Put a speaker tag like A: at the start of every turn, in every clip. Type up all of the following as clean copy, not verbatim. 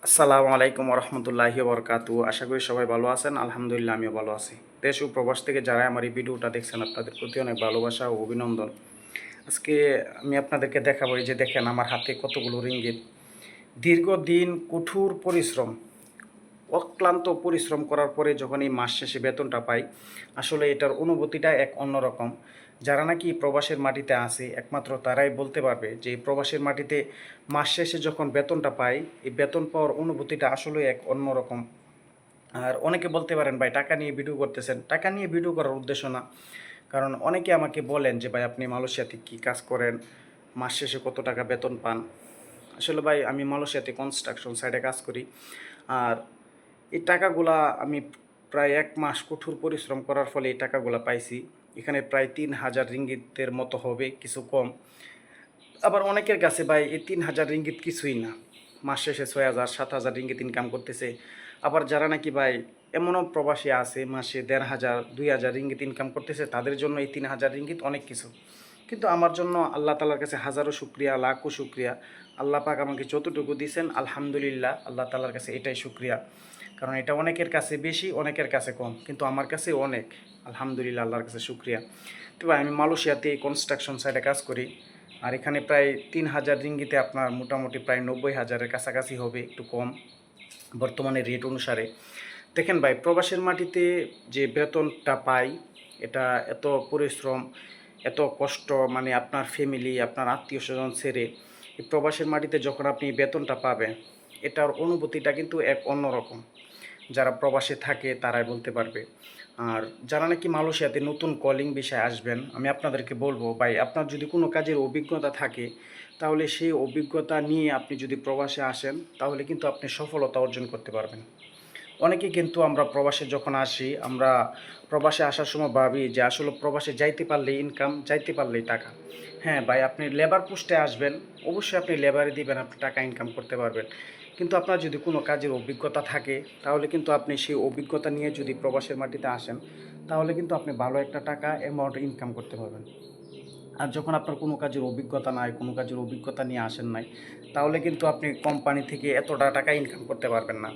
A: আসসালামু আলাইকুম রহমতুল্লাহি বরকাতু। আশা করি সবাই ভালো আছেন। আলহামদুলিল্লাহ আমিও ভালো আছি। দেশ ও প্রবাস থেকে যারা আমার এই ভিডিওটা দেখছেন আপনাদের প্রতি অনেক ভালোবাসা ও অভিনন্দন। আজকে আমি আপনাদেরকে দেখাবো, এই যে দেখেন আমার হাতে কতগুলো রিঙ্গিত। দীর্ঘদিন কঠোর পরিশ্রম, অক্লান্ত পরিশ্রম করার পরে যখন এই মাস শেষে বেতনটা পাই, আসলে এটার অনুভূতিটা এক অন্যরকম। যারা নাকি প্রবাসের মাটিতে আছে একমাত্র তারাই বলতে পারবে যে এই প্রবাসের মাটিতে মাস শেষে যখন বেতনটা পাই, এই বেতন পাওয়ার অনুভূতিটা আসলে এক অন্যরকম। আর অনেকে বলতে পারেন ভাই টাকা নিয়ে ভিডিও করতেছেন, টাকা নিয়ে ভিডিও করার উদ্দেশ্য না। কারণ অনেকে আমাকে বলেন যে ভাই আপনি মালয়েশিয়াতে কী কাজ করেন, মাস শেষে কত টাকা বেতন পান। আসলে ভাই আমি মালয়েশিয়াতে কনস্ট্রাকশন সাইডে কাজ করি। আর এই টাকাগুলা আমি প্রায় 1 মাস কঠোর পরিশ্রম করার ফলে এই টাকাগুলা পাইছি। এখানে প্রায় 3,000 রিঙ্গিতের মতো হবে, কিছু কম। আবার অনেকের কাছে ভাই এই 3,000 রিঙ্গিত কিছুই না, মাস শেষে 6,000 7,000 রিঙ্গিত ইনকাম করতেছে। আবার যারা নাকি ভাই এমনও প্রবাসী আছে মাসে 1,500 2,000 রিঙ্গিত ইনকাম করতেছে, তাদের জন্য এই 3,000 রিঙ্গিত অনেক কিছু। কিন্তু আমার জন্য আল্লাহ তালার কাছে হাজারো শুক্রিয়া, লাখো শুক্রিয়া। আল্লাহ পাক আমাকে যতটুকু দিয়েছেন আলহামদুলিল্লাহ, আল্লাহ তালার কাছে এটাই শুক্রিয়া। কারণ এটা অনেকের কাছে বেশি, অনেকের কাছে কম, কিন্তু আমার কাছে অনেক। আলহামদুলিল্লাহ, আল্লাহর কাছে শুক্রিয়া। তো ভাই আমি মালয়েশিয়াতে কনস্ট্রাকশন সাইডে কাজ করি। আর এখানে প্রায় 3,000 রিঙ্গিতে আপনার মোটামুটি প্রায় 90,000-এর কাছাকাছি হবে, একটু কম বর্তমানে রেট অনুসারে। দেখেন ভাই প্রবাসের মাটিতে যে বেতনটা পাই, এটা এত পরিশ্রম, এত কষ্ট, মানে আপনার ফ্যামিলি আপনার আত্মীয় স্বজন ছেড়ে এই প্রবাসের মাটিতে যখন আপনি বেতনটা পাবেন, এটার অনুভূতিটা কিন্তু এক অন্যরকম। যারা প্রবাসে থাকে তারাই বলতে পারবে। আর যারা নাকি মালয়েশিয়াতে নতুন কলিং বিষয়ে আসবেন, আমি আপনাদেরকে বলবো ভাই আপনার যদি কোনো কাজের অভিজ্ঞতা থাকে, তাহলে সেই অভিজ্ঞতা নিয়ে আপনি যদি প্রবাসে আসেন, তাহলে কিন্তু আপনি সফলতা অর্জন করতে পারবেন। অনেকে কিন্তু আমরা প্রবাসে যখন আসি, আমরা প্রবাসে আসার সময় ভাবি যে আসলে প্রবাসে যাইতে পারলেই ইনকাম, যাইতে পারলেই টাকা। হ্যাঁ ভাই, আপনি লেবার পোস্টে আসবেন, অবশ্যই আপনি লেবারে দিবেন, আপনি টাকা ইনকাম করতে পারবেন। কিন্তু আপনার যদি কোনো কাজের অভিজ্ঞতা থাকে, তাহলে কিন্তু আপনি সেই অভিজ্ঞতা নিয়ে যদি প্রবাসের মাটিতে আসেন, তাহলে কিন্তু আপনি ভালো একটা টাকা অ্যামাউন্ট ইনকাম করতে পারবেন। আর যখন আপনার কোনো কাজের অভিজ্ঞতা নাই, কোনো কাজের অভিজ্ঞতা নিয়ে আসেন নাই, তাহলে কিন্তু আপনি কোম্পানি থেকে এতটা টাকা ইনকাম করতে পারবেন না।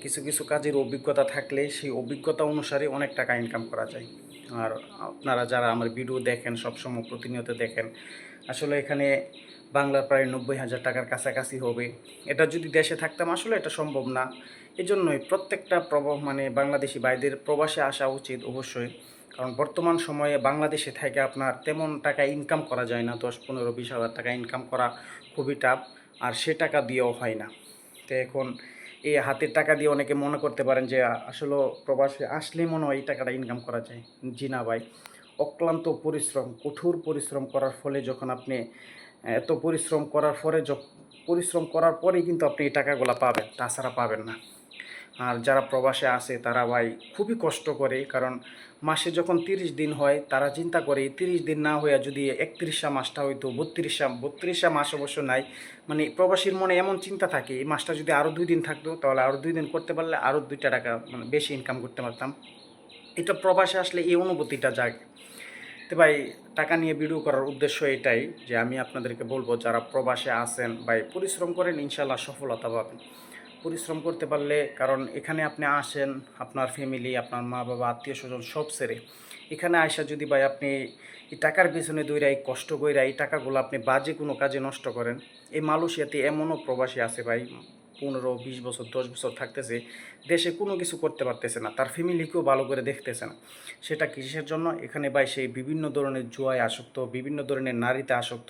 A: কিছু কিছু কাজের অভিজ্ঞতা থাকলে সেই অভিজ্ঞতা অনুসারে অনেক টাকা ইনকাম করা যায়। আর আপনারা যারা আমার ভিডিও দেখেন, সবসময় প্রতিনিয়ত দেখেন, আসলে এখানে বাংলার প্রায় 90,000 টাকার কাছাকাছি হবে। এটা যদি দেশে থাকতাম আসলে এটা সম্ভব না। এজন্যই প্রত্যেকটা মানে বাংলাদেশি ভাইদের প্রবাসে আসা উচিত অবশ্যই। কারণ বর্তমান সময়ে বাংলাদেশে থেকে আপনার তেমন টাকা ইনকাম করা যায় না, 10 15 20 হাজার টাকা ইনকাম করা খুবই টাফ। আর সে টাকা দিয়েও হয় না। তো এখন এই হাতের টাকা দিয়ে অনেকে মনে করতে পারেন যে আসলে প্রবাসে আসলেই মনে হয় এই টাকাটা ইনকাম করা যায়। জি না ভাই, অক্লান্ত পরিশ্রম, কঠোর পরিশ্রম করার ফলে যখন আপনি এত পরিশ্রম করার পরেই কিন্তু আপনি এই টাকাগুলো পাবেন, তাছাড়া পাবেন না। আর যারা প্রবাসে আসে তারা ভাই খুবই কষ্ট করে, কারণ মাসে যখন 30 দিন হয়, তারা চিন্তা করে 30 দিন না হইয়া যদি 31টা মাসটা হইতো, 32টা মাস অবশ্য নাই। মানে প্রবাসীর মনে এমন চিন্তা থাকে, এই মাসটা যদি আরও 2 দিন থাকতো, তাহলে আরও 2 দিন করতে পারলে আরও 2টা টাকা মানে বেশি ইনকাম করতে পারতাম। এটা প্রবাসে আসলে এই অনুভূতিটা জাগে। তো ভাই টাকা নিয়ে ভিডিও করার উদ্দেশ্য এটাই যে আমি আপনাদেরকে বলবো, যারা প্রবাসে আছেন ভাই পরিশ্রম করেন, ইনশাল্লাহ সফলতা পাবেন। পরিশ্রম করতে পারলে, কারণ এখানে আপনি আসেন আপনার ফ্যামিলি, আপনার মা বাবা আত্মীয় স্বজন সব ছেড়ে, এখানে আইসা যদি ভাই আপনি এই টাকার পিছনে দৌড়া, এই কষ্ট কইরা এই টাকাগুলো আপনি বাজে কোনো কাজে নষ্ট করেন। এই মালয়েশিয়াতে এমনও প্রবাসী আছে ভাই, 15 20 বছর 10 বছর থাকতেছে, দেশে কোনো কিছু করতে পারতেছে না, তার ফ্যামিলিকেও ভালো করে দেখতেছে না। সেটা কিসের জন্য? এখানে ভাই সেই বিভিন্ন ধরনের জুয়ায় আসক্ত, বিভিন্ন ধরনের নারীতে আসক্ত।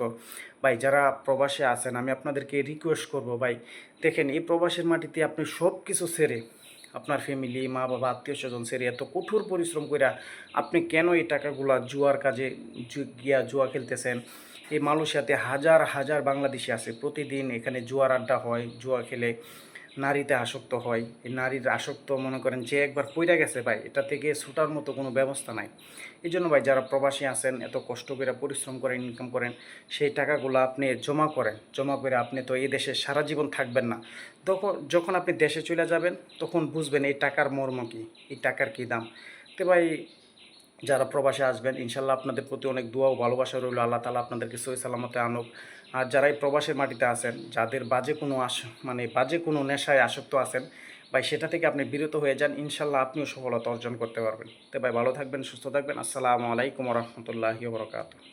A: ভাই যারা প্রবাসে আছেন, আমি আপনাদেরকে রিকোয়েস্ট করব ভাই, দেখেন এই প্রবাসের মাটিতে আপনি সব কিছু ছেড়ে, আপনার ফ্যামিলি মা বাবা আত্মীয় স্বজন ছেড়ে এত কঠোর পরিশ্রম করে আপনি কেন এই টাকাগুলা জুয়ার কাজে গিয়া জুয়া খেলতেছেন? এই মালয়েশিয়াতে হাজার হাজার বাংলাদেশি আছে, প্রতিদিন এখানে জুয়ার আড্ডা হয়, জুয়া খেলে নারীতে আসক্ত হয়। এই নারীর আসক্ত মনে করেন যে একবার পইরা গেছে ভাই, এটা থেকে ছুটার মতো কোনো ব্যবস্থা নাই। এই জন্য ভাই যারা প্রবাসী আছেন, এত কষ্ট করে পরিশ্রম করেন, ইনকাম করেন, সেই টাকাগুলো আপনি জমা করেন। জমা করে আপনি তো এই দেশে সারা জীবন থাকবেন না। তখন যখন আপনি দেশে চলে যাবেন, তখন বুঝবেন এই টাকার মর্ম কী, এই টাকার কী দাম। তো ভাই যারা প্রবাসে আসবেন ইনশাল্লাহ আপনাদের প্রতি অনেক দোয়া ও ভালোবাসা রইল। আল্লাহ তাআলা আপনাদেরকে সহি সালামতে আনুক। আর যারা এই প্রবাসের মাটিতে আছেন, যাদের বাজে কোনো নেশায় আসক্ত আছেন, ভাই সেটা থেকে আপনি বিরত হয়ে যান, ইনশাল্লাহ আপনিও সফলতা অর্জন করতে পারবেন। তো ভাই ভালো থাকবেন, সুস্থ থাকবেন। আসসালামু আলাইকুম ওয়া রাহমাতুল্লাহি ওয়া বারাকাতুহু।